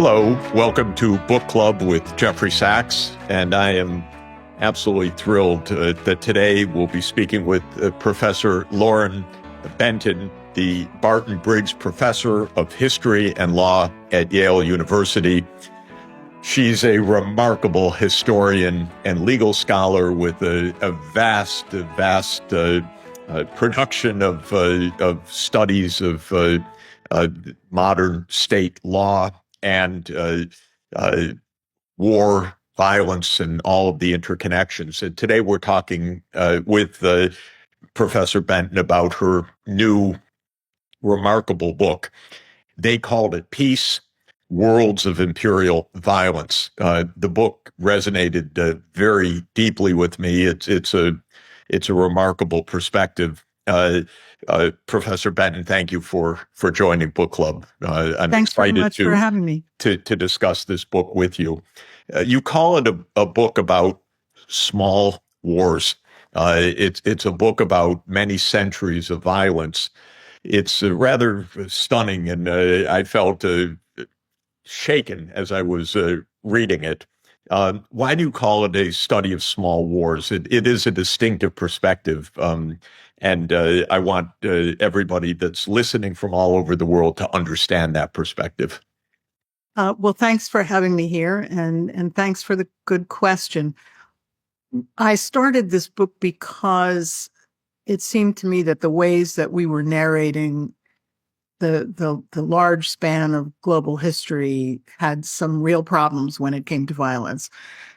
Hello, welcome to Book Club with Jeffrey Sachs, and I am absolutely thrilled that today we'll be speaking with Professor Lauren Benton, the Barton Briggs Professor of History and Law at Yale University. She's a remarkable historian and legal scholar with a vast production of studies of modern state law and war, violence, and all of the interconnections. And today we're talking with Professor Benton about her new remarkable book. They called it Peace, Worlds of Imperial Violence. The book resonated very deeply with me. It's a remarkable perspective. Professor Benton, thank you for joining Book Club. I'm Thanks very excited much for having me. to discuss this book with you. You call it a book about small wars. It's a book about many centuries of violence. It's rather stunning, and I felt shaken as I was reading it. Why do you call it a study of small wars? It is a distinctive perspective, and I want everybody that's listening from all over the world to understand that perspective. Well, thanks for having me here, and thanks for the good question. I started this book because it seemed to me that the ways that we were narrating the large span of global history had some real problems when it came to violence.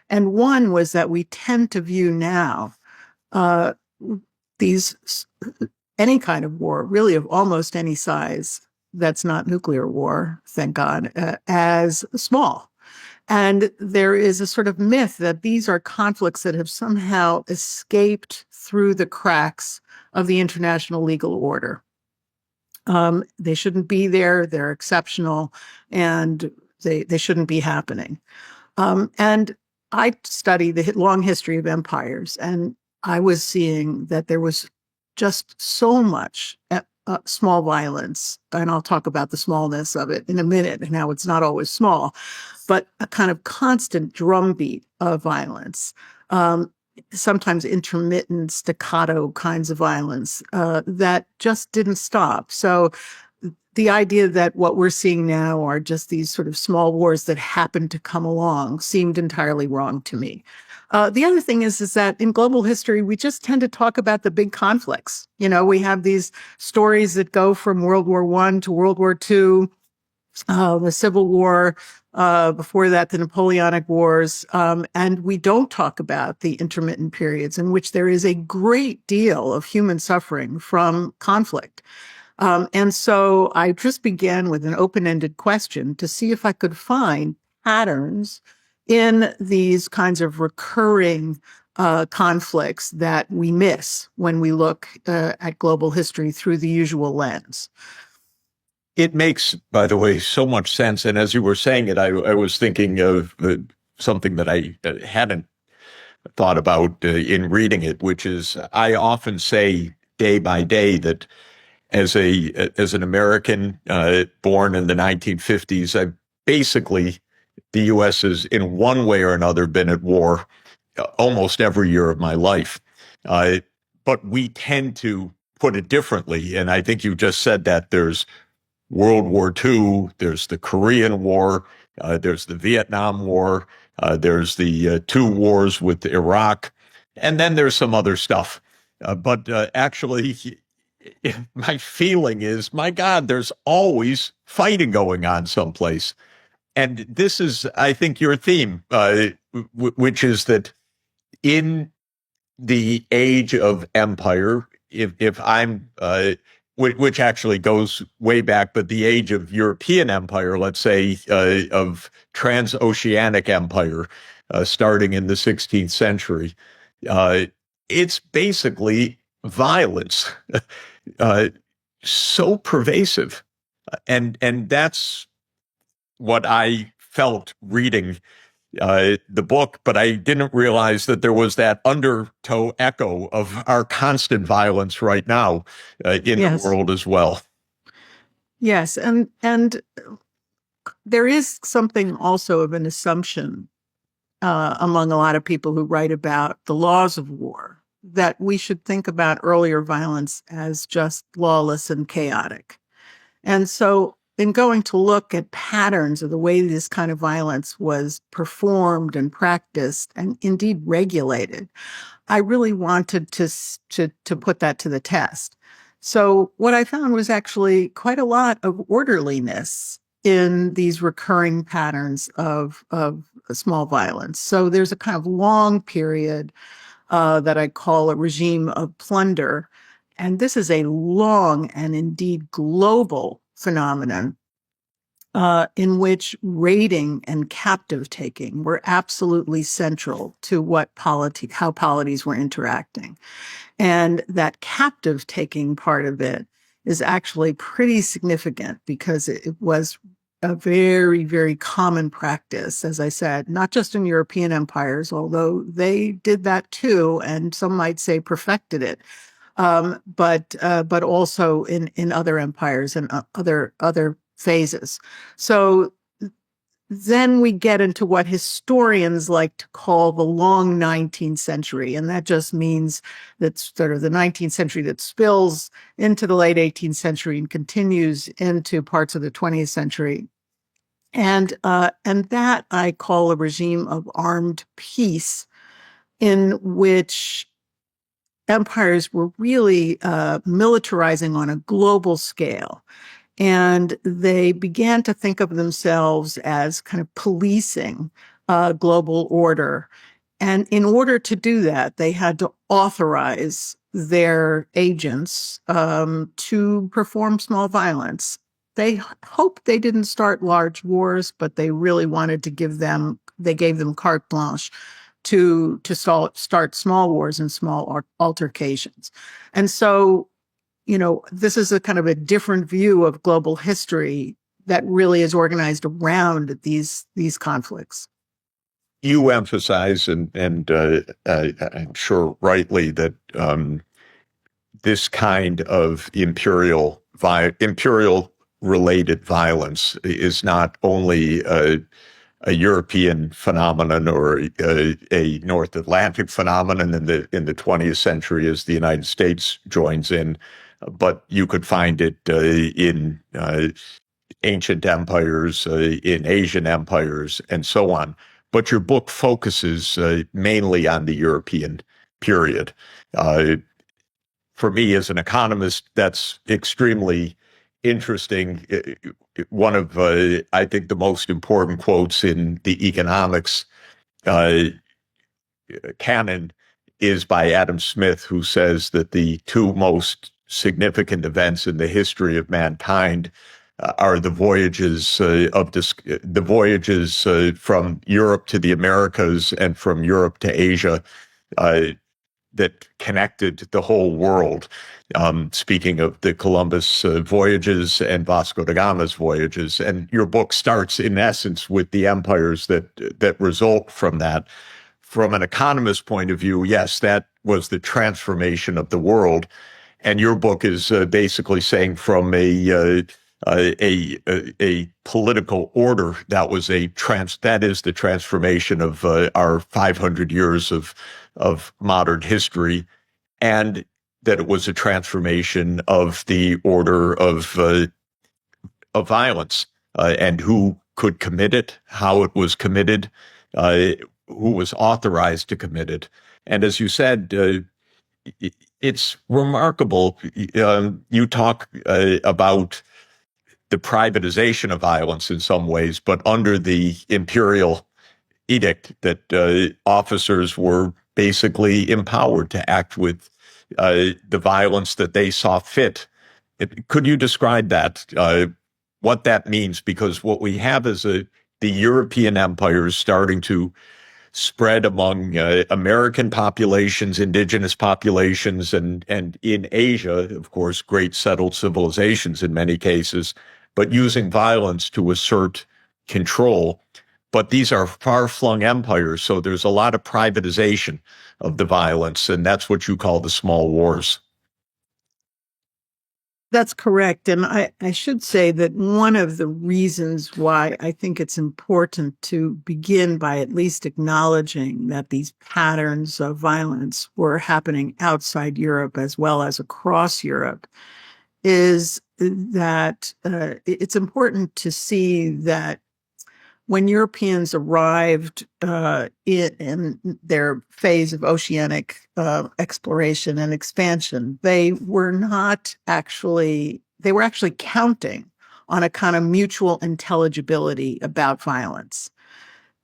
And one was that we tend to view now any kind of war, really of almost any size that's not nuclear war, thank God, as small. And there is a sort of myth that these are conflicts that have somehow escaped through the cracks of the international legal order. They shouldn't be there. They're exceptional, and they shouldn't be happening. And I study the long history of empires, and I was seeing that there was just so much small violence, and I'll talk about the smallness of it in a minute and how it's not always small, but a kind of constant drumbeat of violence. Sometimes intermittent staccato kinds of violence that just didn't stop. So the idea that what we're seeing now are just these sort of small wars that happen to come along seemed entirely wrong to me. The other thing is that in global history, we just tend to talk about the big conflicts. You know, we have these stories that go from World War I to World War II, the Civil War, before that, the Napoleonic Wars. And we don't talk about the intermittent periods in which there is a great deal of human suffering from conflict. And so I just began with an open-ended question to see if I could find patterns in these kinds of recurring conflicts that we miss when we look at global history through the usual lens. It makes, by the way, so much sense. And as you were saying it, I was thinking of something that I hadn't thought about in reading it, which is I often say day by day that as an American born in the 1950s, the U.S. has in one way or another been at war almost every year of my life. But we tend to put it differently. And I think you just said that there's World War II, there's the Korean War, there's the Vietnam War, there's the two wars with Iraq, and then there's some other stuff. But actually, my feeling is, my God, there's always fighting going on someplace. And this is, I think, your theme, which is that in the age of empire, if I'm which actually goes way back, but the age of European empire, let's say, of transoceanic empire, starting in the 16th century, it's basically violence, so pervasive. And that's what I felt reading the book, but I didn't realize that there was that undertow echo of our constant violence right now in the world as well. Yes, and there is something also of an assumption among a lot of people who write about the laws of war that we should think about earlier violence as just lawless and chaotic. And so, in going to look at patterns of the way this kind of violence was performed and practiced and indeed regulated, I really wanted to put that to the test. So what I found was actually quite a lot of orderliness in these recurring patterns of small violence. So there's a kind of long period that I call a regime of plunder. And this is a long and indeed global phenomenon in which raiding and captive taking were absolutely central to how polities were interacting. And that captive taking part of it is actually pretty significant because it was a very, very common practice, as I said, not just in European empires, although they did that too, and some might say perfected it, but also in other empires and other phases. So then we get into what historians like to call the long 19th century. And that just means that's sort of the 19th century that spills into the late 18th century and continues into parts of the 20th century. And that I call a regime of armed peace in which empires were really militarizing on a global scale. And they began to think of themselves as kind of policing global order. And in order to do that, they had to authorize their agents to perform small violence. They hoped they didn't start large wars, but they really wanted to they gave them carte blanche to start small wars and small altercations. And so this is a kind of a different view of global history that really is organized around these conflicts. You emphasize, and I'm sure rightly, that this kind of imperial related violence is not only a European phenomenon or a North Atlantic phenomenon in the 20th century as the United States joins in, but you could find it in ancient empires, in Asian empires, and so on. But your book focuses mainly on the European period. For me, as an economist, that's extremely interesting. One of, I think, the most important quotes in the economics canon is by Adam Smith, who says that the two most significant events in the history of mankind are the voyages from Europe to the Americas and from Europe to Asia that connected the whole world. Speaking of the Columbus voyages and Vasco da Gama's voyages, and your book starts in essence with the empires that result from that. From an economist's point of view, yes, that was the transformation of the world. And your book is basically saying from a political order that is the transformation of our 500 years of modern history, and that it was a transformation of the order of violence and who could commit it, how it was committed, who was authorized to commit it. And as you said, it's remarkable. You talk about the privatization of violence in some ways, but under the imperial edict that officers were basically empowered to act with the violence that they saw fit. Could you describe that, what that means? Because what we have is the European empires starting to spread among American populations, indigenous populations, and in Asia, of course, great settled civilizations in many cases, but using violence to assert control. But these are far-flung empires, so there's a lot of privatization of the violence, and that's what you call the small wars. That's correct. And I should say that one of the reasons why I think it's important to begin by at least acknowledging that these patterns of violence were happening outside Europe as well as across Europe is that it's important to see that when Europeans arrived in their phase of oceanic exploration and expansion, they were actually counting on a kind of mutual intelligibility about violence.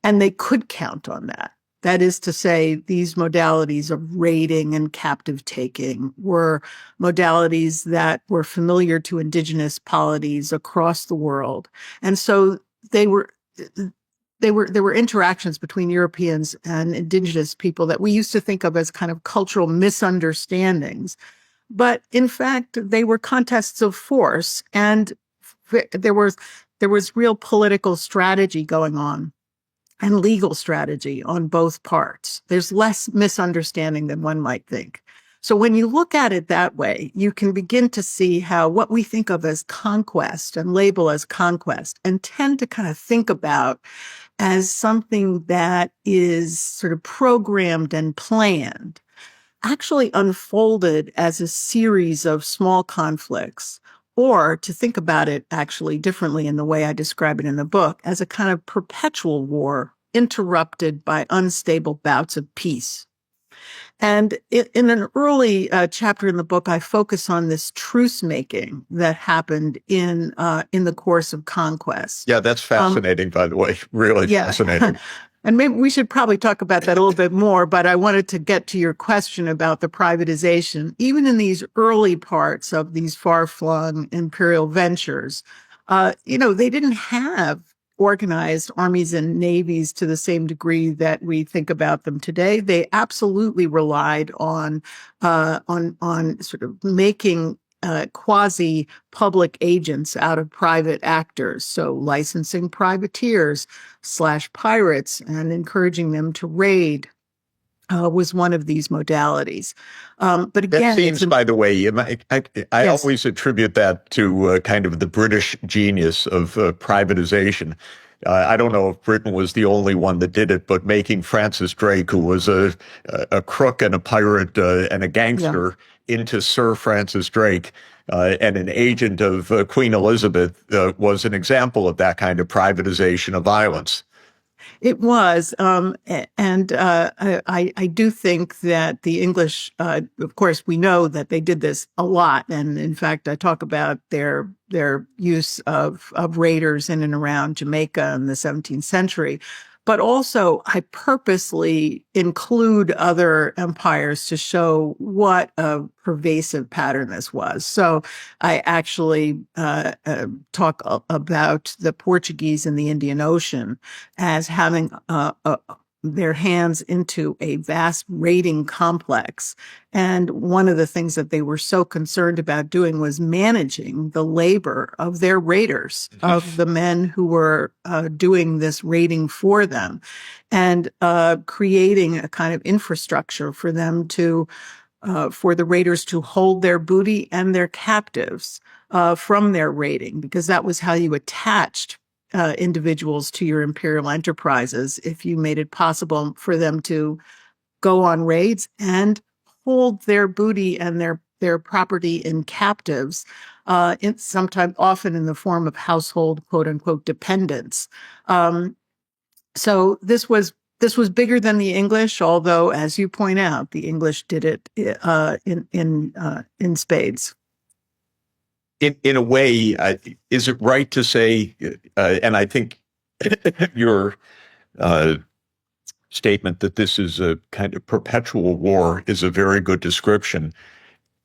And they could count on that. That is to say, these modalities of raiding and captive taking were modalities that were familiar to indigenous polities across the world. And so they were there were interactions between Europeans and indigenous people that we used to think of as kind of cultural misunderstandings. But in fact, they were contests of force, and there was real political strategy going on and legal strategy on both parts. There's less misunderstanding than one might think. So when you look at it that way, you can begin to see how what we think of as conquest and label as conquest and tend to kind of think about as something that is sort of programmed and planned, actually unfolded as a series of small conflicts, or to think about it actually differently in the way I describe it in the book, as a kind of perpetual war interrupted by unstable bouts of peace. And in an early chapter in the book, I focus on this truce making that happened in the course of conquest. Yeah, that's fascinating, by the way. Really fascinating. And maybe we should probably talk about that a little bit more, but I wanted to get to your question about the privatization. Even in these early parts of these far-flung imperial ventures, they didn't have organized armies and navies to the same degree that we think about them today. They absolutely relied on sort of making quasi-public agents out of private actors. So licensing privateers / pirates and encouraging them to raid was one of these modalities. But again, that seems, by the way, I yes. always attribute that to kind of the British genius of privatization. I don't know if Britain was the only one that did it, but making Francis Drake, who was a crook and a pirate and a gangster, into Sir Francis Drake and an agent of Queen Elizabeth was an example of that kind of privatization of violence. It was, and I do think that the English, of course, we know that they did this a lot, and in fact, I talk about their use of raiders in and around Jamaica in the 17th century. But also, I purposely include other empires to show what a pervasive pattern this was. So I actually talk about the Portuguese in the Indian Ocean as having their hands into a vast raiding complex. And one of the things that they were so concerned about doing was managing the labor of their raiders, of the men who were doing this raiding for them, and creating a kind of infrastructure for them to, for the raiders to hold their booty and their captives from their raiding, because that was how you attached individuals to your imperial enterprises, if you made it possible for them to go on raids and hold their booty and their property in captives, sometimes often in the form of household quote unquote dependents. So this was bigger than the English, although, as you point out, the English did it in spades. In a way, is it right to say, and I think your statement that this is a kind of perpetual war is a very good description.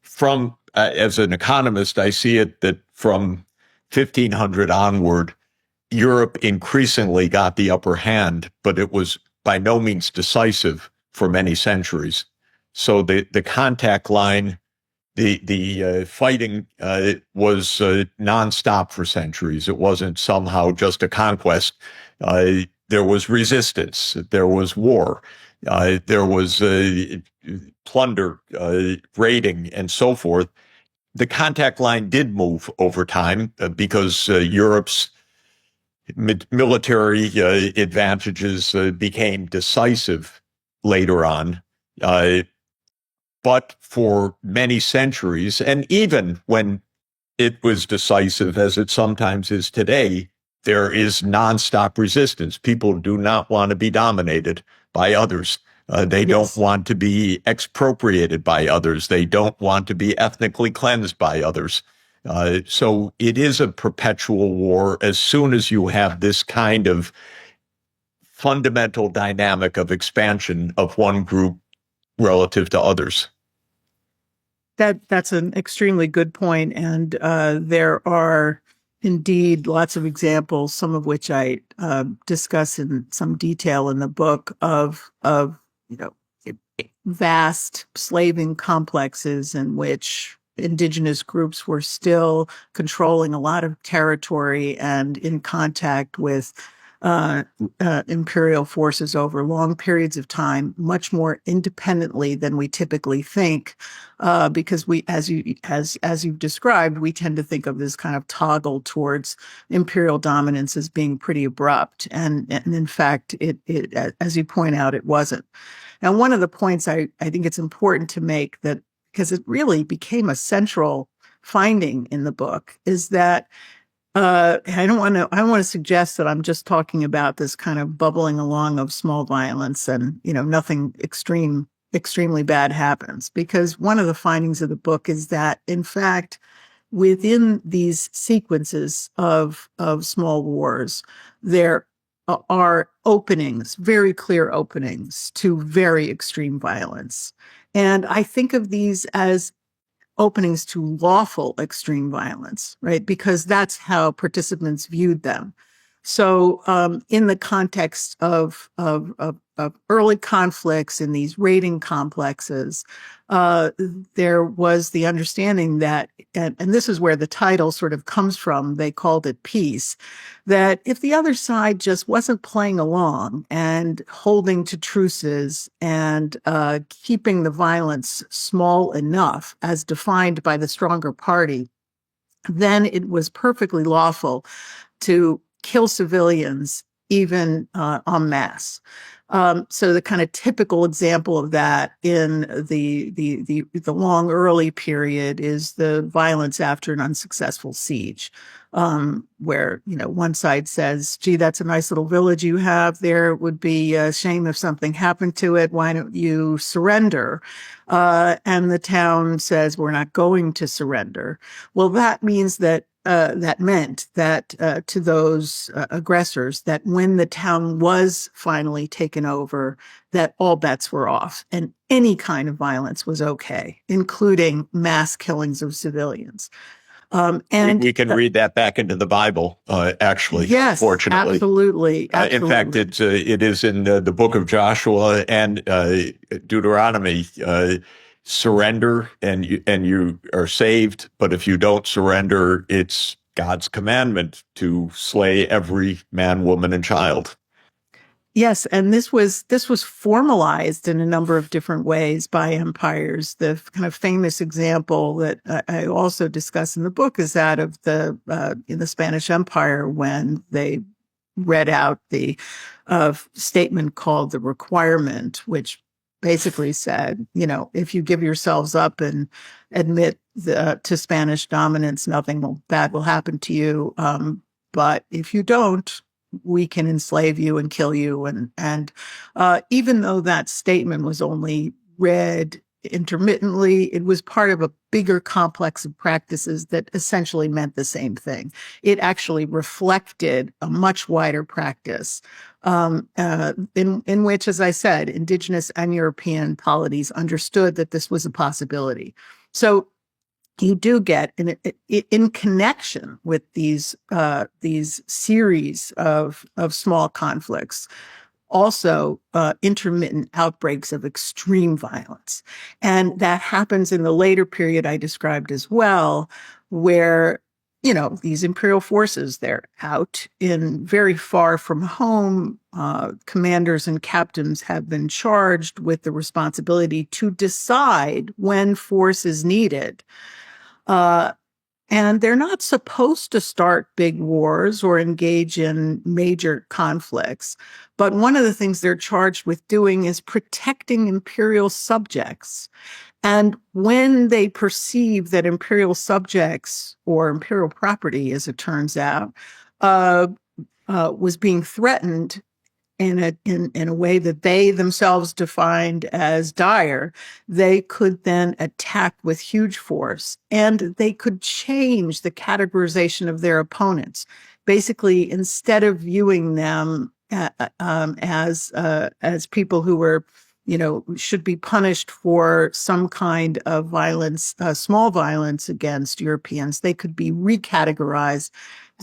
From, as an economist, I see it that from 1500 onward, Europe increasingly got the upper hand, but it was by no means decisive for many centuries. So the contact line, the fighting was nonstop for centuries. It wasn't somehow just a conquest. There was resistance. There was war. There was plunder, raiding, and so forth. the contact line did move over time because Europe's military advantages became decisive later on. But for many centuries, and even when it was decisive, as it sometimes is today, there is nonstop resistance. People do not want to be dominated by others. They don't want to be expropriated by others. They don't want to be ethnically cleansed by others. So it is a perpetual war as soon as you have this kind of fundamental dynamic of expansion of one group relative to others. That's an extremely good point, and there are indeed lots of examples, some of which I discuss in some detail in the book of vast slaving complexes in which indigenous groups were still controlling a lot of territory and in contact with imperial forces over long periods of time, much more independently than we typically think, because we, as you've described, we tend to think of this kind of toggle towards imperial dominance as being pretty abrupt, and in fact, it as you point out, it wasn't. Now, one of the points I think it's important to make, that because it really became a central finding in the book, is that I don't want to suggest that I'm just talking about this kind of bubbling along of small violence and, nothing extremely bad happens. Because one of the findings of the book is that, in fact, within these sequences of small wars, there are openings, very clear openings to very extreme violence. And I think of these as openings to lawful extreme violence, right? Because that's how participants viewed them. So, in the context of early conflicts in these raiding complexes, there was the understanding that, and this is where the title sort of comes from, they called it peace, that if the other side just wasn't playing along and holding to truces and keeping the violence small enough as defined by the stronger party, then it was perfectly lawful to kill civilians, even en masse. So the kind of typical example of that in the long early period is the violence after an unsuccessful siege, where one side says, "Gee, that's a nice little village you have there. It would be a shame if something happened to it. Why don't you surrender?" And the town says, "We're not going to surrender." Well, that means that that meant that to those aggressors, that when the town was finally taken over, that all bets were off and any kind of violence was okay, including mass killings of civilians. And we can read that back into the Bible, actually. Yes, fortunately, absolutely. In fact, it is in the book of Joshua and Deuteronomy. Surrender and you are saved, but if you don't surrender, it's God's commandment to slay every man, woman, and child. Yes, and this was formalized in a number of different ways by empires. The kind of famous example that I also discuss in the book is that of in the Spanish Empire, when they read out the statement called the Requirement, which basically said, if you give yourselves up and admit to Spanish dominance, nothing bad will happen to you. But if you don't, we can enslave you and kill you. And even though that statement was only read intermittently, it was part of a bigger complex of practices that essentially meant the same thing. It actually reflected a much wider practice in which, as I said, indigenous and European polities understood that this was a possibility. So you do get in connection with these series of small conflicts, also intermittent outbreaks of extreme violence. And that happens in the later period I described as well, where, these imperial forces, they're out in very far from home. Commanders and captains have been charged with the responsibility to decide when force is needed. Uh, and they're not supposed to start big wars or engage in major conflicts. But one of the things they're charged with doing is protecting imperial subjects. And when they perceive that imperial subjects or imperial property, as it turns out, was being threatened in a way that they themselves defined as dire, they could then attack with huge force, and they could change the categorization of their opponents. Basically, instead of viewing them as people who were, should be punished for some kind of violence, small violence against Europeans, they could be recategorized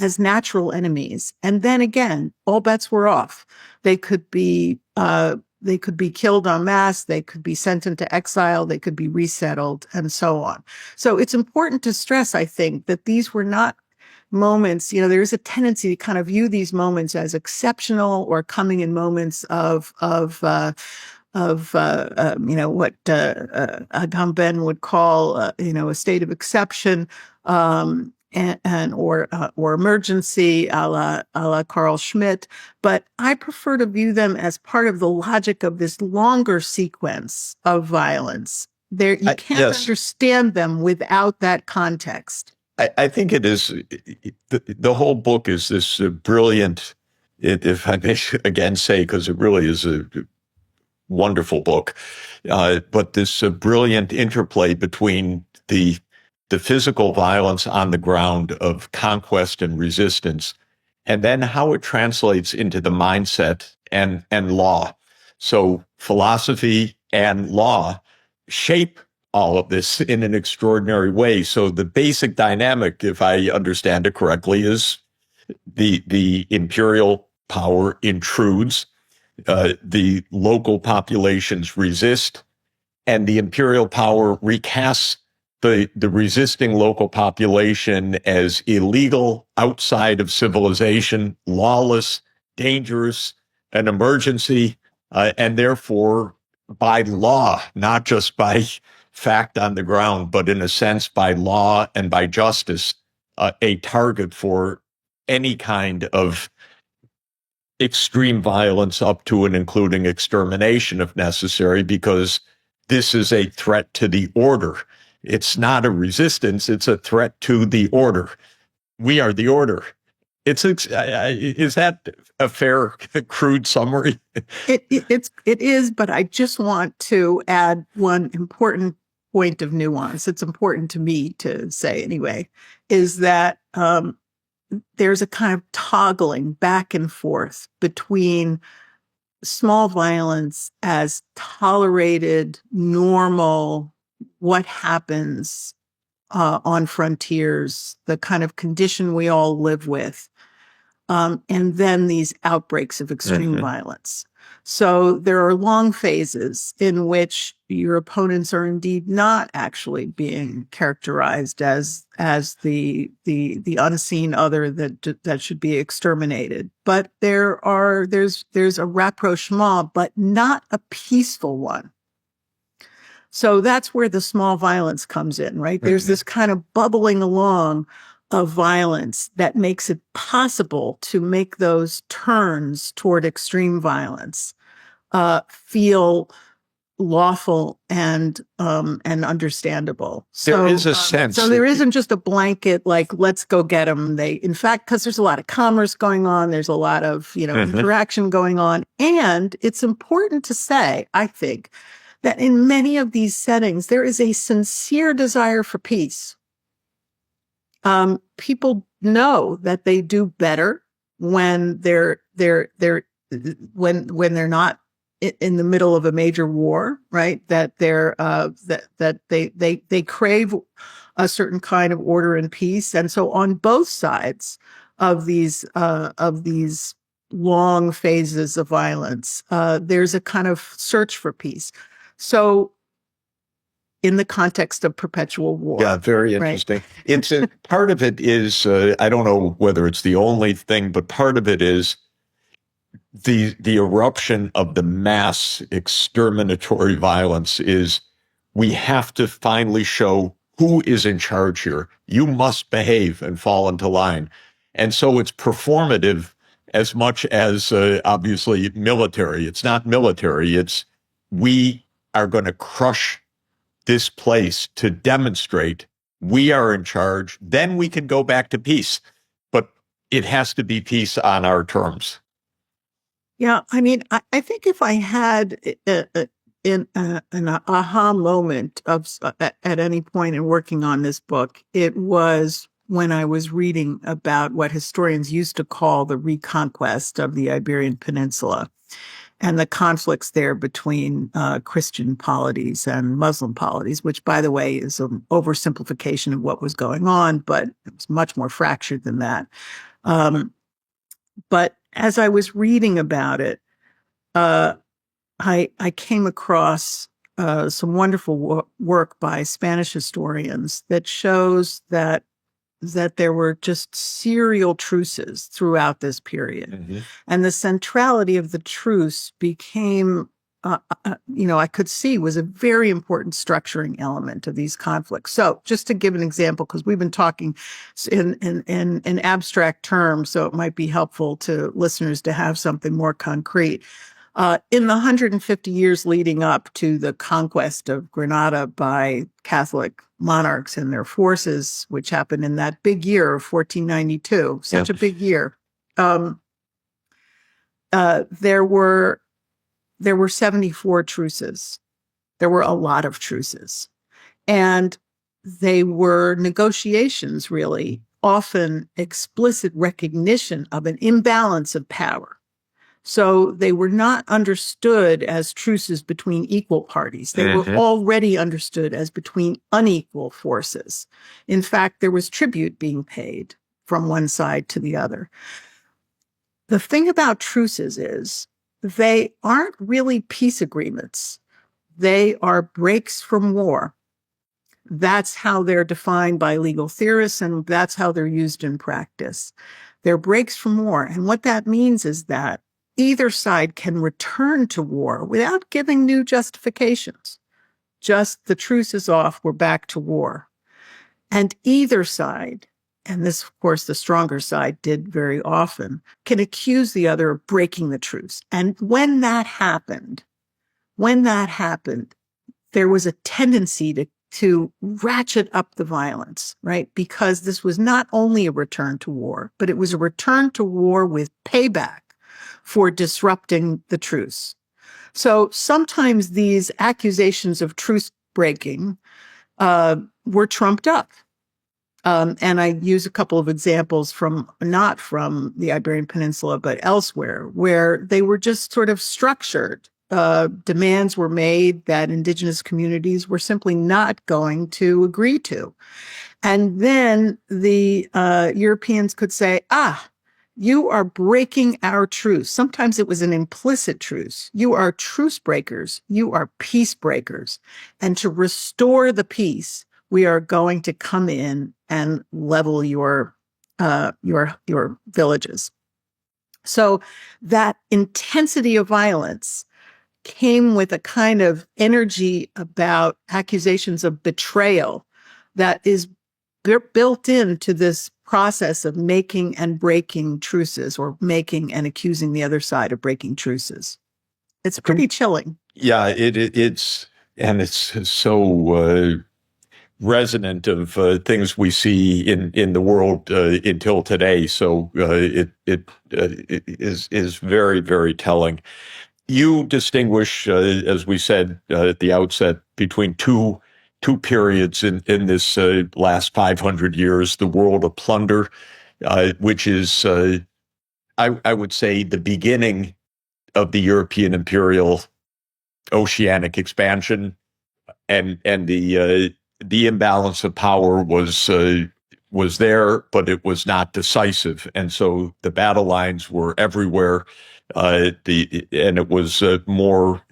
as natural enemies. And then again, all bets were off. They could be killed en masse. They could be sent into exile. They could be resettled, and so on. So it's important to stress, I think, that these were not moments. There is a tendency to kind of view these moments as exceptional or coming in moments of what Agamben would call a state of exception. Or emergency, a la Carl Schmitt, but I prefer to view them as part of the logic of this longer sequence of violence. You can't understand them without that context. I think it is. The whole book is this brilliant, if I may again say, because it really is a wonderful book, but this brilliant interplay between the physical violence on the ground of conquest and resistance, and then how it translates into the mindset and law. So philosophy and law shape all of this in an extraordinary way. So the basic dynamic, if I understand it correctly, is the imperial power intrudes, the local populations resist, and the imperial power recasts the resisting local population as illegal, outside of civilization, lawless, dangerous, an emergency, and therefore by law, not just by fact on the ground, but in a sense by law and by justice, a target for any kind of extreme violence up to and including extermination if necessary, because this is a threat to the order. It's not a resistance, it's a threat to the order. We are the order. Is that a fair, crude summary? It is, but I just want to add one important point of nuance. It's important to me to say anyway, is that there's a kind of toggling back and forth between small violence as tolerated, normal, what happens on frontiers, the kind of condition we all live with, and then these outbreaks of extreme violence. So there are long phases in which your opponents are indeed not actually being characterized as the unseen other that should be exterminated. But there's a rapprochement, but not a peaceful one. So that's where the small violence comes in, right? There's this kind of bubbling along of violence that makes it possible to make those turns toward extreme violence feel lawful and understandable. So there is a sense. So there isn't just a blanket like let's go get them. In fact, because there's a lot of commerce going on, there's a lot of interaction going on, and it's important to say, I think, that in many of these settings there is a sincere desire for peace. People know that they do better when they're not in the middle of a major war, right? That they crave a certain kind of order and peace, and so on both sides of these long phases of violence, there's a kind of search for peace. So, in the context of perpetual war. Yeah, very interesting. Right? It's part of it is, I don't know whether it's the only thing, but part of it is the eruption of the mass exterminatory violence is we have to finally show who is in charge here? You must behave and fall into line. And so it's performative as much as obviously military. It's not military. It's we are going to crush this place to demonstrate we are in charge. Then we can go back to peace. But it has to be peace on our terms. Yeah, I mean, I think if I had an aha moment at any point in working on this book, it was when I was reading about what historians used to call the reconquest of the Iberian Peninsula and the conflicts there between Christian polities and Muslim polities, which, by the way, is an oversimplification of what was going on, but it was much more fractured than that. But as I was reading about it, I came across some wonderful work by Spanish historians that shows that there were just serial truces throughout this period. Mm-hmm. And the centrality of the truce became, I could see was a very important structuring element of these conflicts. So just to give an example, because we've been talking in abstract terms, so it might be helpful to listeners to have something more concrete. In the 150 years leading up to the conquest of Granada by Catholic monarchs and their forces, which happened in that big year of 1492, such a big year, there were 74 truces. There were a lot of truces. And they were negotiations, really, often explicit recognition of an imbalance of power. So they were not understood as truces between equal parties. They were already understood as between unequal forces. In fact, there was tribute being paid from one side to the other. The thing about truces is they aren't really peace agreements. They are breaks from war. That's how they're defined by legal theorists, and that's how they're used in practice. They're breaks from war. And what that means is that either side can return to war without giving new justifications. Just the truce is off, we're back to war. And either side, and this, of course, the stronger side did very often, can accuse the other of breaking the truce. And when that happened, there was a tendency to ratchet up the violence, right? Because this was not only a return to war, but it was a return to war with payback for disrupting the truce. So sometimes these accusations of truce breaking were trumped up. And I use a couple of examples not from the Iberian Peninsula, but elsewhere, where they were just sort of structured. Demands were made that indigenous communities were simply not going to agree to. And then the Europeans could say, you are breaking our truce. Sometimes it was an implicit truce. You are truce breakers. You are peace breakers. And to restore the peace, we are going to come in and level your villages. So that intensity of violence came with a kind of energy about accusations of betrayal that is built into this process of making and breaking truces, or making and accusing the other side of breaking truces. It's pretty chilling. Yeah, it's so resonant of things we see in the world until today. So it is very, very telling. You distinguish, as we said at the outset, between two periods in this last 500 years: the world of plunder, which is, I would say, the beginning of the European imperial oceanic expansion, and the imbalance of power was there, but it was not decisive, and so the battle lines were everywhere. And it was more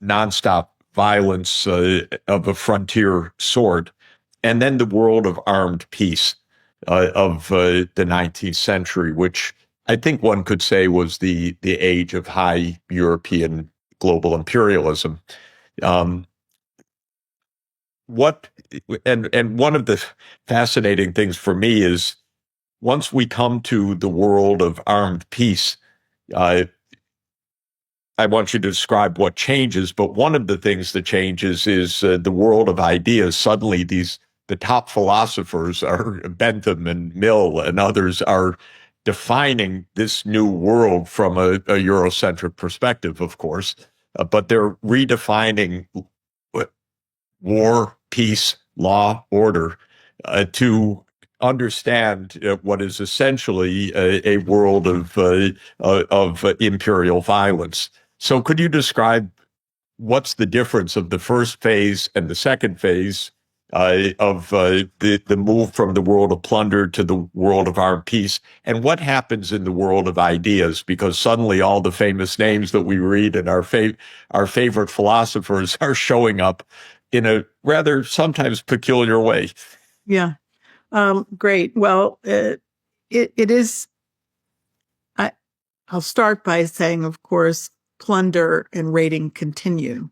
nonstop violence of a frontier sort. And then the world of armed peace of the 19th century, which I think one could say was the age of high European global imperialism. what and one of the fascinating things for me is once we come to the world of armed peace, uh, I want you to describe what changes, but one of the things that changes is the world of ideas. Suddenly, the top philosophers are Bentham and Mill and others are defining this new world from a Eurocentric perspective, of course, but they're redefining war, peace, law, order to understand what is essentially a world of imperial violence. So, could you describe what's the difference of the first phase and the second phase of the move from the world of plunder to the world of armed peace, and what happens in the world of ideas? Because suddenly all the famous names that we read and our favorite philosophers are showing up in a rather sometimes peculiar way. Yeah. Great. Well, it is. I'll start by saying, of course, plunder and raiding continue.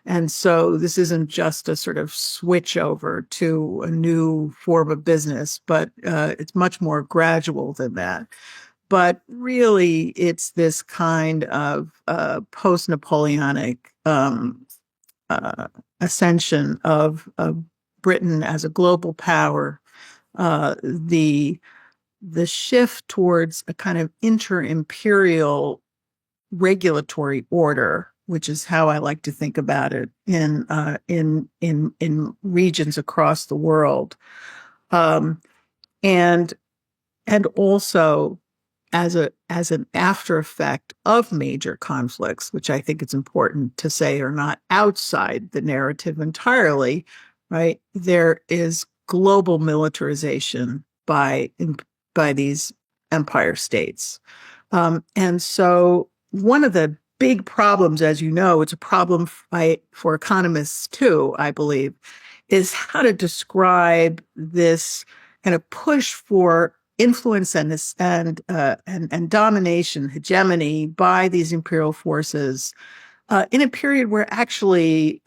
And so this isn't just a sort of switch over to a new form of business, but it's much more gradual than that. But really, it's this kind of post-Napoleonic ascension of Britain as a global power, the shift towards a kind of inter-imperial regulatory order, which is how I like to think about it in regions across the world, and also as an after effect of major conflicts, which I think it's important to say are not outside the narrative entirely. Right, there is global militarization by these empire states. And so one of the big problems, as you know, it's a problem for economists too, I believe, is how to describe this kind of push for influence and domination, hegemony by these imperial forces in a period where actually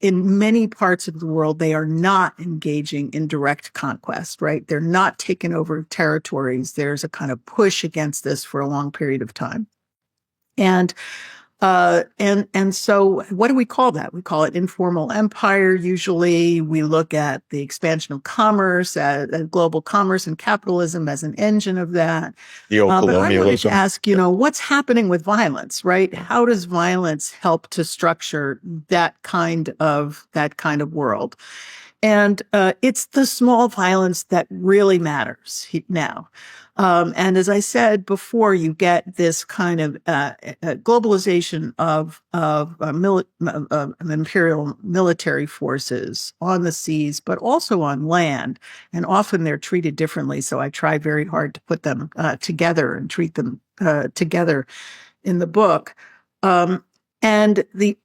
in many parts of the world, they are not engaging in direct conquest, right? They're not taking over territories. There's a kind of push against this for a long period of time. And so what do we call that? We call it informal empire. Usually we look at the expansion of commerce, global commerce and capitalism as an engine of that. But I wanted to ask, what's happening with violence, right? How does violence help to structure that kind of world? And it's the small violence that really matters now. And as I said before, you get this kind of globalization of imperial military forces on the seas, but also on land. And often they're treated differently. So I try very hard to put them together and treat them together in the book. And the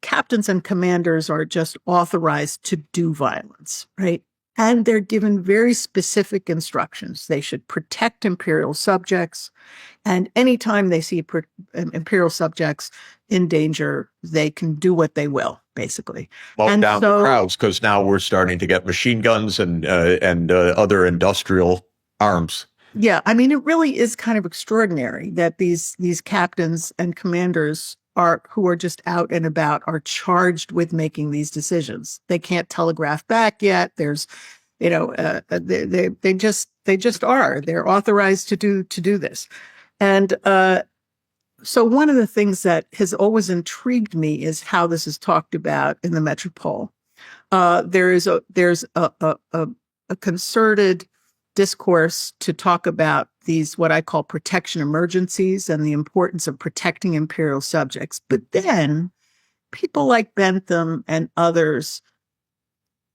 captains and commanders are just authorized to do violence, right? And they're given very specific instructions. They should protect imperial subjects. And anytime they see imperial subjects in danger, they can do what they will, basically. Down the crowds, because now we're starting to get machine guns and other industrial arms. Yeah, I mean, it really is kind of extraordinary that these captains and commanders who are just out and about are charged with making these decisions. They can't telegraph back yet. There's, they just are. They're authorized to do this, and so one of the things that has always intrigued me is how this is talked about in the Metropole. There's a concerted discourse to talk about these, what I call protection emergencies and the importance of protecting imperial subjects. But then people like Bentham and others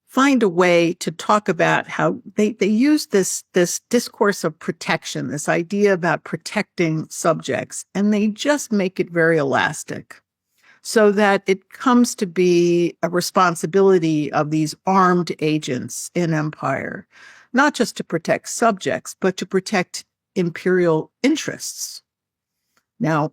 find a way to talk about how they use this discourse of protection, this idea about protecting subjects, and they just make it very elastic, so that it comes to be a responsibility of these armed agents in empire, not just to protect subjects, but to protect imperial interests. Now,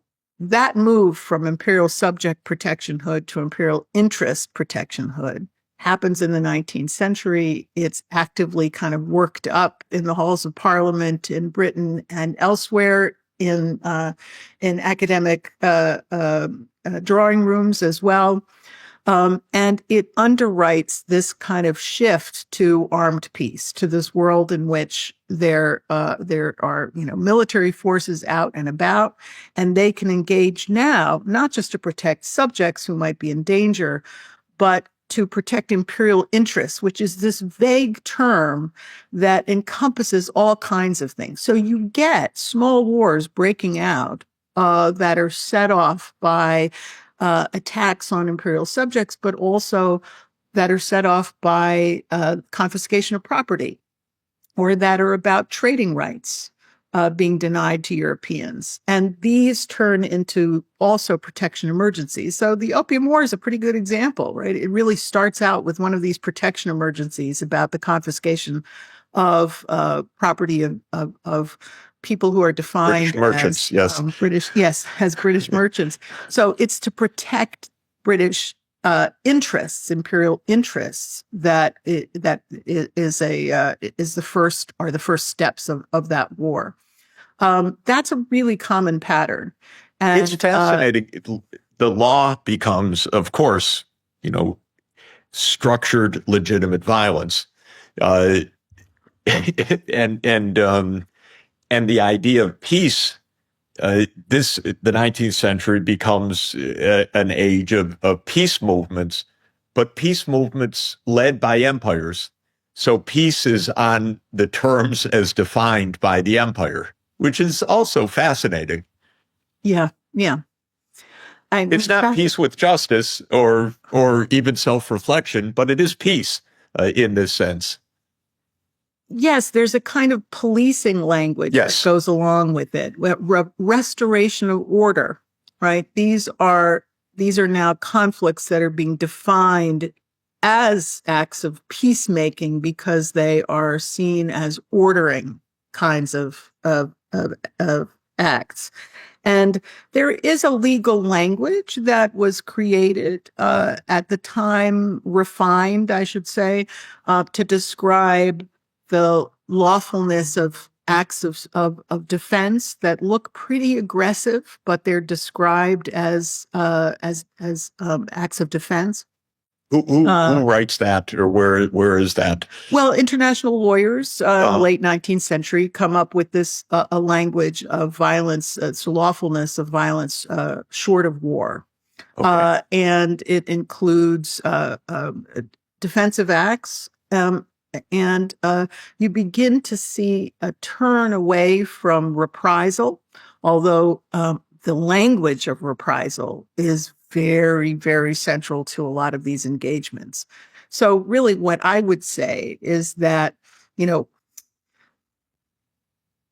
that move from imperial subject protectionhood to imperial interest protectionhood happens in the 19th century. It's actively kind of worked up in the halls of parliament in Britain and elsewhere in academic drawing rooms as well. And it underwrites this kind of shift to armed peace, to this world in which there are, military forces out and about, and they can engage now, not just to protect subjects who might be in danger, but to protect imperial interests, which is this vague term that encompasses all kinds of things. So you get small wars breaking out that are set off by attacks on imperial subjects, but also that are set off by confiscation of property, or that are about trading rights being denied to Europeans. And these turn into also protection emergencies. So the Opium War is a pretty good example, right? It really starts out with one of these protection emergencies about the confiscation of property of people who are defined British merchants, as yes. as British merchants. So it's to protect British interests, imperial interests, that is the first steps of that war. That's a really common pattern. And it's fascinating. The law becomes, of course, structured legitimate violence, and the idea of peace. The 19th century becomes an age of peace movements, but peace movements led by empires. So peace is on the terms as defined by the empire, which is also fascinating. Yeah. It's not peace with justice or even self-reflection, but it is peace in this sense. Yes, there's a kind of policing language that goes along with it. Restoration of order, right? These are now conflicts that are being defined as acts of peacemaking because they are seen as ordering kinds of acts. And there is a legal language that was created at the time, refined, I should say, to describe the lawfulness of acts of defense that look pretty aggressive, but they're described as acts of defense. Who writes that, or where is that? Well, international lawyers in the late 19th century come up with this a language of violence, lawfulness of violence short of war. Okay. And it includes defensive acts, and you begin to see a turn away from reprisal, although the language of reprisal is very, very central to a lot of these engagements. So really what I would say is that, in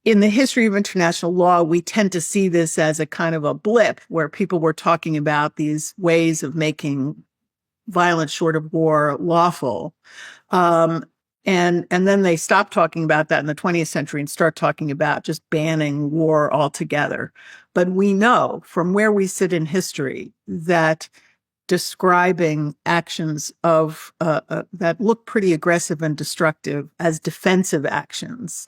the history of international law, we tend to see this as a kind of a blip where people were talking about these ways of making violence short of war lawful. And then they stop talking about that in the 20th century and start talking about just banning war altogether. But we know from where we sit in history that describing actions of that look pretty aggressive and destructive as defensive actions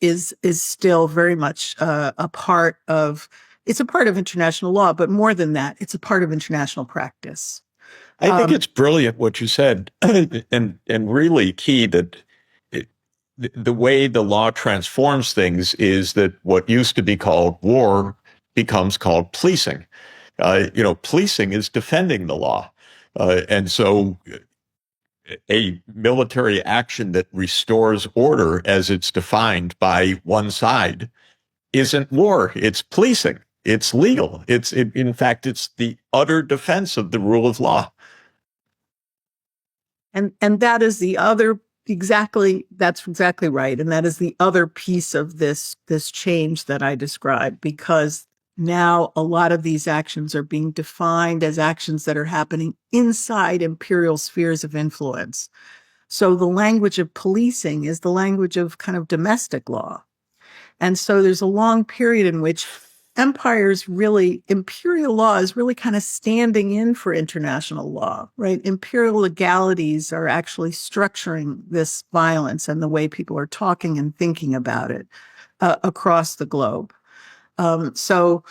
is still very much a part of international law. But more than that, it's a part of international practice. I think it's brilliant what you said, and really key that the way the law transforms things is that what used to be called war becomes called policing. Policing is defending the law. And so a military action that restores order as it's defined by one side isn't war, it's policing. It's legal. In fact, it's the utter defense of the rule of law. And that is the other that's exactly right. And that is the other piece of this change that I described, because now a lot of these actions are being defined as actions that are happening inside imperial spheres of influence. So the language of policing is the language of kind of domestic law. And so there's a long period in which empires really, imperial law is really kind of standing in for international law, right? Imperial legalities are actually structuring this violence and the way people are talking and thinking about it across the globe. So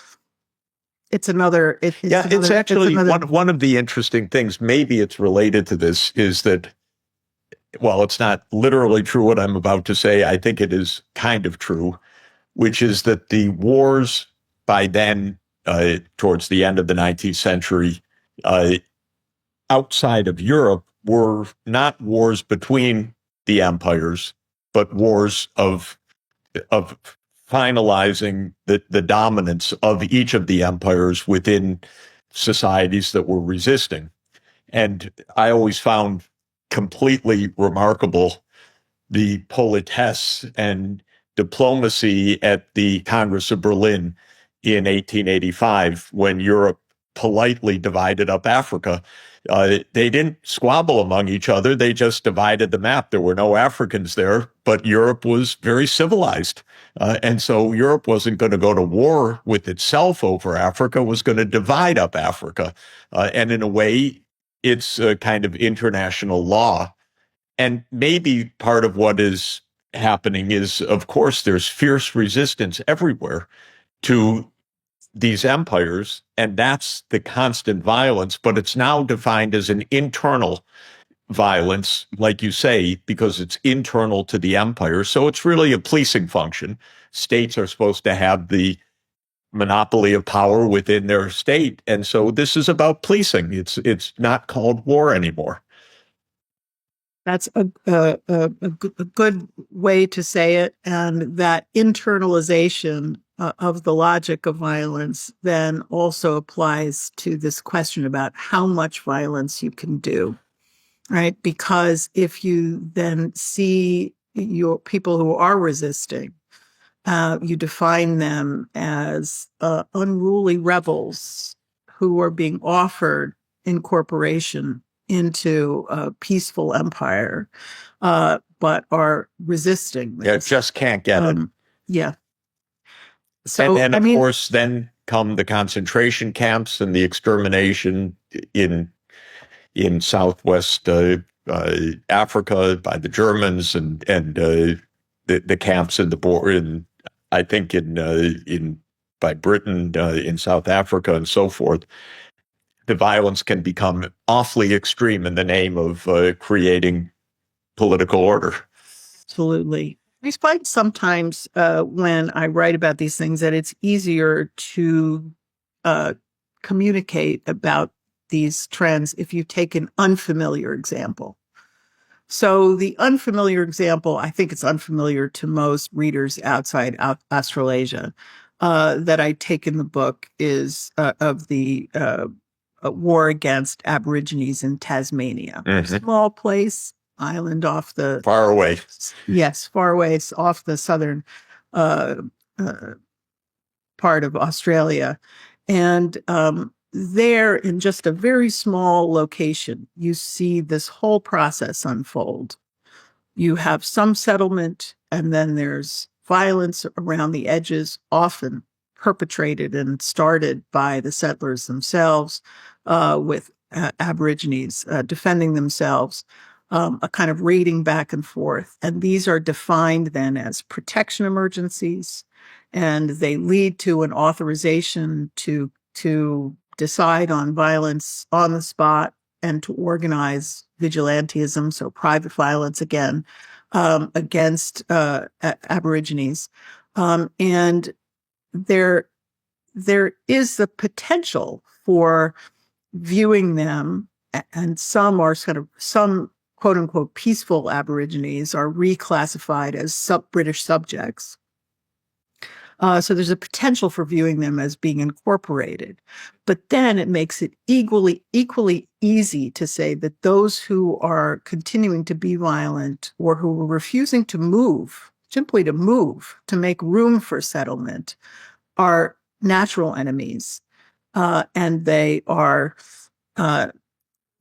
it's another. It's actually one of the interesting things. Maybe it's related to this. Is that, well, it's not literally true what I'm about to say. I think it is kind of true, which is that the wars by then, towards the end of the 19th century, outside of Europe, were not wars between the empires, but wars of finalizing the dominance of each of the empires within societies that were resisting. And I always found completely remarkable the politesse and diplomacy at the Congress of Berlin in 1885 when Europe politely divided up Africa. They didn't squabble among each other. They just divided the map. There were no Africans there, but Europe was very civilized. And so Europe wasn't going to go to war with itself over Africa, it was going to divide up Africa. And in a way, it's a kind of international law. And maybe part of what is happening is, of course, there's fierce resistance everywhere to these empires, and that's the constant violence, but it's now defined as an internal violence, like you say, because it's internal to the empire. So it's really a policing function. States are supposed to have the monopoly of power within their state. And so this is about policing. It's not called war anymore. That's a good way to say it. And that internalization of the logic of violence then also applies to this question about how much violence you can do, right? Because if you then see your people who are resisting, you define them as unruly rebels who are being offered incorporation into a peaceful empire, but are resisting this. Yeah, just can't get it. Yeah. So, and of course, then come the concentration camps and the extermination in Southwest Africa by the Germans, and the camps in the border, in I think in by Britain in South Africa and so forth. The violence can become awfully extreme in the name of creating political order. Absolutely. I find sometimes when I write about these things that it's easier to communicate about these trends if you take an unfamiliar example. So the unfamiliar example, I think it's unfamiliar to most readers outside Australasia, that I take in the book is of the war against Aborigines in Tasmania. Mm-hmm. Small place, island off the... Far away. Yes, far away. It's off the southern part of Australia. And there, in just a very small location, you see this whole process unfold. You have some settlement, and then there's violence around the edges, often perpetrated and started by the settlers themselves, with Aborigines defending themselves, a kind of raiding back and forth. And these are defined then as protection emergencies, and they lead to an authorization to decide on violence on the spot and to organize vigilantism, so private violence again, against Aborigines. And there is the potential for viewing them, and some quote unquote peaceful Aborigines are reclassified as British subjects. So there's a potential for viewing them as being incorporated. But then it makes it equally easy to say that those who are continuing to be violent or who are refusing to move, simply to move, to make room for settlement, are natural enemies. And they are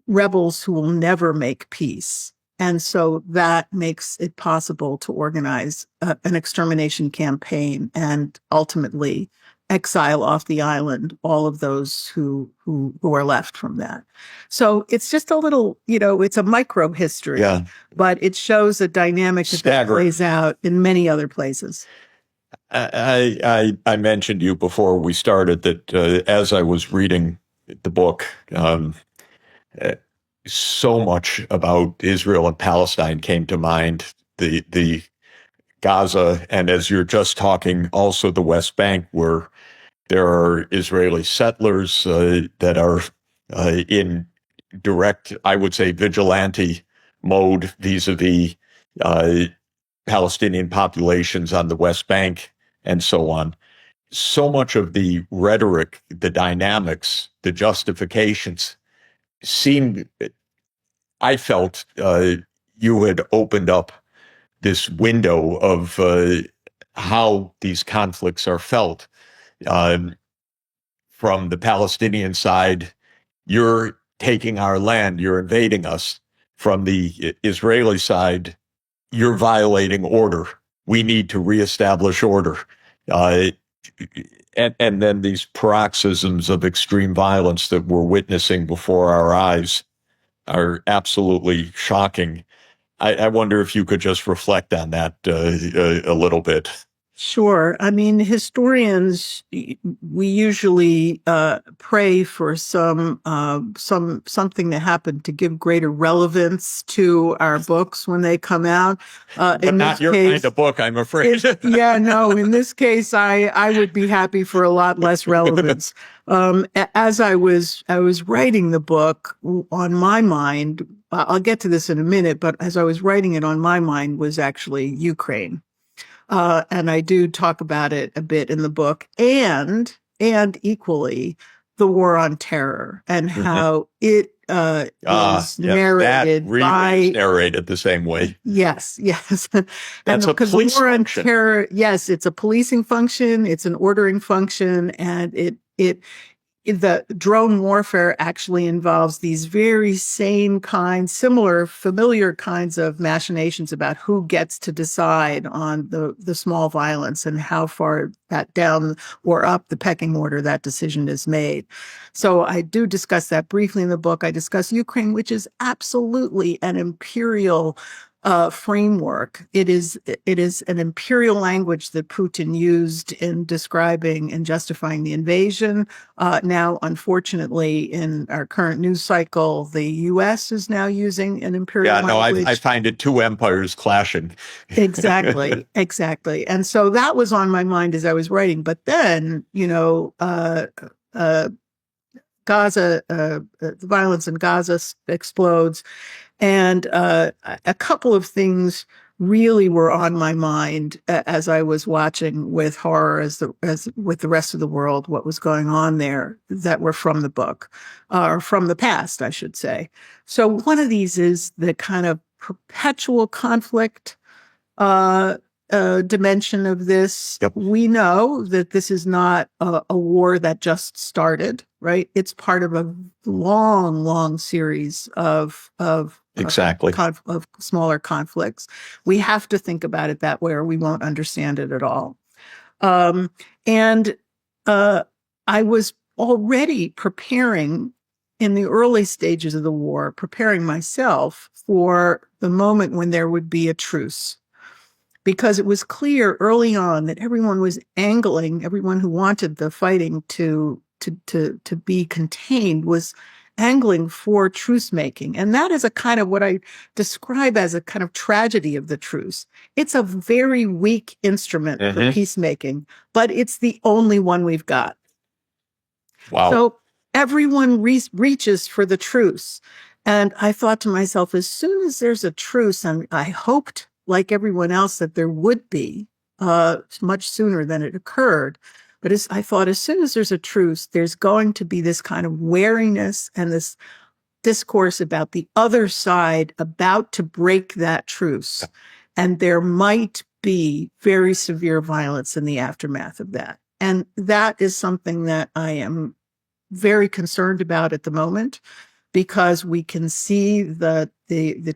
rebels who will never make peace. And so that makes it possible to organize an extermination campaign and ultimately exile off the island all of those who are left from that. So it's just a little, it's a micro history, Yeah. but it shows a dynamic that plays out in many other places. I mentioned to you before we started that as I was reading the book, so much about Israel and Palestine came to mind. The Gaza, and as you're just talking, also the West Bank, where there are Israeli settlers that are in direct, I would say, vigilante mode vis-a-vis Palestinian populations on the West Bank and so on. So much of the rhetoric, the dynamics, the justifications seemed, I felt, you had opened up this window of how these conflicts are felt. From the Palestinian side, you're taking our land, you're invading us. From the Israeli side, you're violating order. We need to reestablish order. And then these paroxysms of extreme violence that we're witnessing before our eyes are absolutely shocking. I wonder if you could just reflect on that a little bit. Sure. I mean, historians, we usually pray for something to happen to give greater relevance to our books when they come out. But not your kind of book, I'm afraid. In this case, I would be happy for a lot less relevance. As I was writing the book, on my mind, I'll get to this in a minute, but as I was writing it, on my mind was actually Ukraine. And I do talk about it a bit in the book, and equally the war on terror and how it is narrated narrated the same way. Yes. That's a police war function. On terror, yes, it's a policing function, it's an ordering function, and the drone warfare actually involves these very similar, familiar kinds of machinations about who gets to decide on the small violence and how far that down or up the pecking order that decision is made. So I do discuss that briefly in the book. I discuss Ukraine, which is absolutely an imperial framework. It is an imperial language that Putin used in describing and justifying the invasion. Now, unfortunately, in our current news cycle, the U.S. is now using an imperial language. I find it two empires clashing. Exactly. And so that was on my mind as I was writing. But then, Gaza, the violence in Gaza explodes. And a couple of things really were on my mind as I was watching with horror, as with the rest of the world, what was going on there, that were from the book, or from the past, I should say. So one of these is the kind of perpetual conflict dimension of this. Yep. We know that this is not a war that just started, right? It's part of a long series of exactly of smaller conflicts. We have to think about it that way, or we won't understand it at all. And I was already preparing in the early stages of the war, preparing myself for the moment when there would be a truce. Because it was clear early on that everyone was angling, everyone who wanted the fighting to be contained was angling for truce making. And that is a kind of what I describe as a kind of tragedy of the truce. It's a very weak instrument for peacemaking, but it's the only one we've got. Wow. So everyone reaches for the truce. And I thought to myself, as soon as there's a truce, and I hoped, like everyone else, that there would be much sooner than it occurred. But I thought, as soon as there's a truce, there's going to be this kind of wariness and this discourse about the other side about to break that truce. And there might be very severe violence in the aftermath of that. And that is something that I am very concerned about at the moment. because we can see the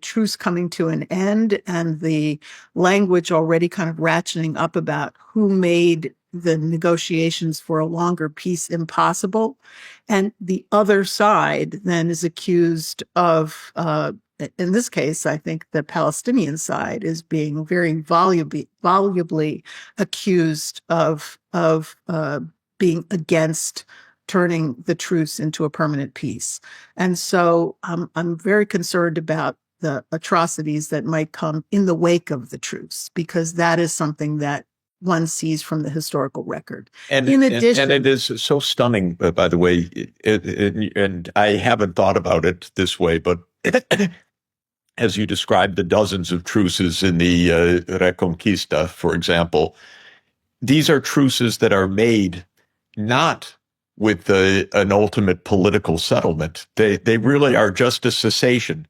truce coming to an end and the language already kind of ratcheting up about who made the negotiations for a longer peace impossible. And the other side then is accused of, in this case, I think the Palestinian side is being very volubly accused of being against turning the truce into a permanent peace. And so I'm very concerned about the atrocities that might come in the wake of the truce, because that is something that one sees from the historical record. And in addition, and it is so stunning, by the way, and I haven't thought about it this way, but as you described the dozens of truces in the Reconquista, for example, these are truces that are made not with an ultimate political settlement. They really are just a cessation.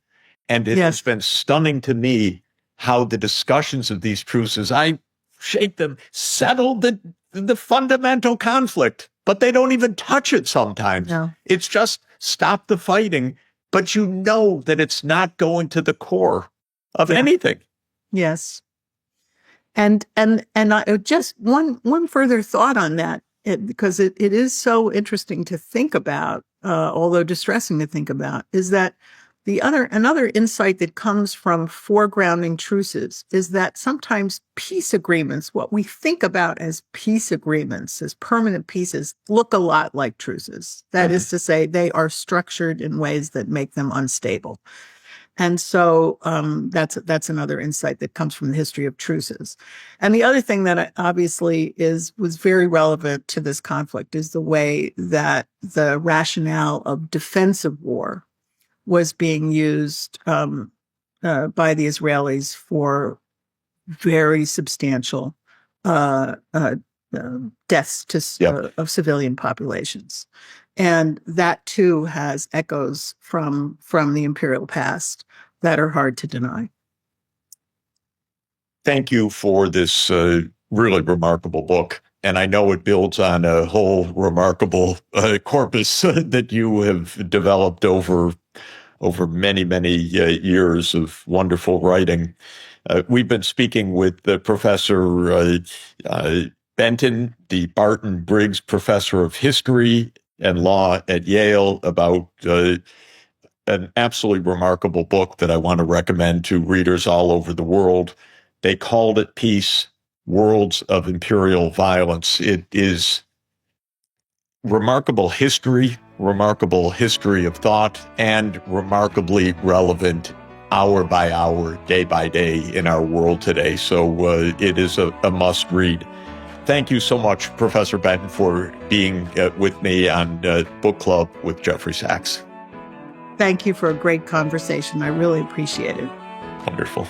And it has been stunning to me how the discussions of these truces, I shape them, settle the fundamental conflict, but they don't even touch it sometimes. No. It's just stop the fighting, but you know that it's not going to the core of anything. Yes. And I just one further thought on that, because it is so interesting to think about, although distressing to think about, is that another insight that comes from foregrounding truces is that sometimes peace agreements, what we think about as peace agreements, as permanent peaces, look a lot like truces. That is to say, they are structured in ways that make them unstable. And so that's another insight that comes from the history of truces. And the other thing that obviously was very relevant to this conflict is the way that the rationale of defensive war was being used by the Israelis for very substantial deaths of civilian populations. And that too has echoes from the imperial past that are hard to deny. Thank you for this really remarkable book. And I know it builds on a whole remarkable corpus that you have developed over many, many years of wonderful writing. We've been speaking with Professor Benton, the Barton Briggs Professor of History and Law at Yale, about an absolutely remarkable book that I want to recommend to readers all over the world. They called it Peace, Worlds of Imperial Violence. It is remarkable history of thought, and remarkably relevant hour by hour, day by day in our world today. So it is a must read. Thank you so much, Professor Benton, for being with me on Book Club with Jeffrey Sachs. Thank you for a great conversation. I really appreciate it. Wonderful.